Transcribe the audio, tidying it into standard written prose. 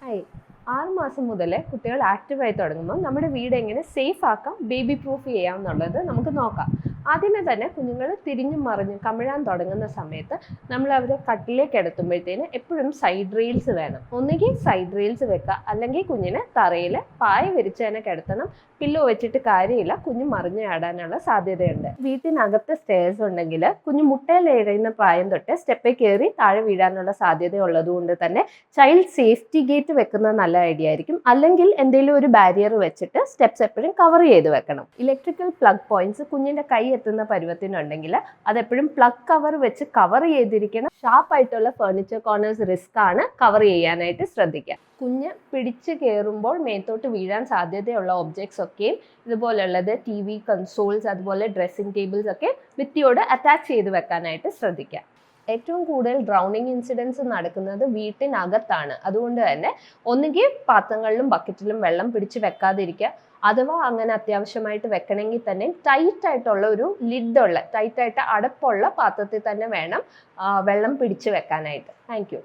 Hi 6 മാസം മുതൽ കുട്ടികൾ ആക്റ്റീവായി തുടങ്ങുമ്പോൾ നമ്മുടെ വീട് എങ്ങനെ സേഫ് ആക്കാം, ബേബി പ്രൂഫ് ചെയ്യാം എന്നുള്ളത് നമുക്ക് നോക്കാം. ആദ്യമേ തന്നെ കുഞ്ഞുങ്ങൾ തിരിഞ്ഞും മറിഞ്ഞും കമിഴാൻ തുടങ്ങുന്ന സമയത്ത് നമ്മൾ അവരെ കട്ടിലേക്ക് എടുത്തുമ്പോഴത്തേന് എപ്പോഴും സൈഡ് റെയിൽസ് വേണം. ഒന്നുകിൽ സൈഡ് റെയിൽസ് വെക്കുക, അല്ലെങ്കിൽ കുഞ്ഞിനെ തറയിൽ പായ വിരിച്ച് തന്നെ കിടത്തണം. പില്ലോ വെച്ചിട്ട് കാര്യമില്ല, കുഞ്ഞ് മറിഞ്ഞു ചാടാനുള്ള സാധ്യതയുണ്ട്. വീട്ടിനകത്ത് സ്റ്റെയർസ് ഉണ്ടെങ്കിൽ കുഞ്ഞ് മുട്ടയിൽ എഴുതുന്ന പ്രായം തൊട്ട് സ്റ്റെപ്പിൽ കയറി താഴെ വീഴാനുള്ള സാധ്യത ഉള്ളതുകൊണ്ട് തന്നെ ചൈൽഡ് സേഫ്റ്റി ഗേറ്റ് വെക്കുന്നത് നല്ല ഐഡിയ ആയിരിക്കും. അല്ലെങ്കിൽ എന്തെങ്കിലും ഒരു ബാരിയർ വെച്ചിട്ട് സ്റ്റെപ്സ് എപ്പോഴും കവർ ചെയ്ത് വെക്കണം. ഇലക്ട്രിക്കൽ പ്ലഗ് പോയിന്റ്സ് കുഞ്ഞിന്റെ കൈ എത്തുന്ന പരുവത്തിനുണ്ടെങ്കിൽ അതെപ്പോഴും പ്ലഗ് കവർ വെച്ച് കവർ ചെയ്തിരിക്കണം. ഷാർപ്പായിട്ടുള്ള ഫർണിച്ചർ കോർണേഴ്സ് റിസ്ക് ആണ്, കവർ ചെയ്യാനായിട്ട് ശ്രദ്ധിക്കുക. കുഞ്ഞ് പിടിച്ച് കയറുമ്പോൾ മേത്തോട്ട് വീഴാൻ സാധ്യതയുള്ള ഒബ്ജക്ട്സ് ഒക്കെയും ഇതുപോലുള്ളത് TV കൺസോൾസ്, അതുപോലെ ഡ്രസ്സിംഗ് ടേബിൾസ് ഒക്കെ ഭിത്തിയോട് അറ്റാച്ച് ചെയ്ത് വെക്കാനായിട്ട് ശ്രദ്ധിക്കുക. ഏറ്റവും കൂടുതൽ ഡ്രൗണിങ് ഇൻസിഡൻസ് നടക്കുന്നത് വീട്ടിനകത്താണ്. അതുകൊണ്ട് തന്നെ ഒന്നുകിൽ പാത്രങ്ങളിലും ബക്കറ്റിലും വെള്ളം പിടിച്ച് വെക്കാതിരിക്കുക. അഥവാ അങ്ങനെ അത്യാവശ്യമായിട്ട് വെക്കണമെങ്കിൽ തന്നെ ടൈറ്റായിട്ടുള്ള ഒരു ലിഡുള്ള, ടൈറ്റായിട്ട് അടപ്പുള്ള പാത്രത്തിൽ തന്നെ വേണം വെള്ളം പിടിച്ച് വെക്കാനായിട്ട്. താങ്ക്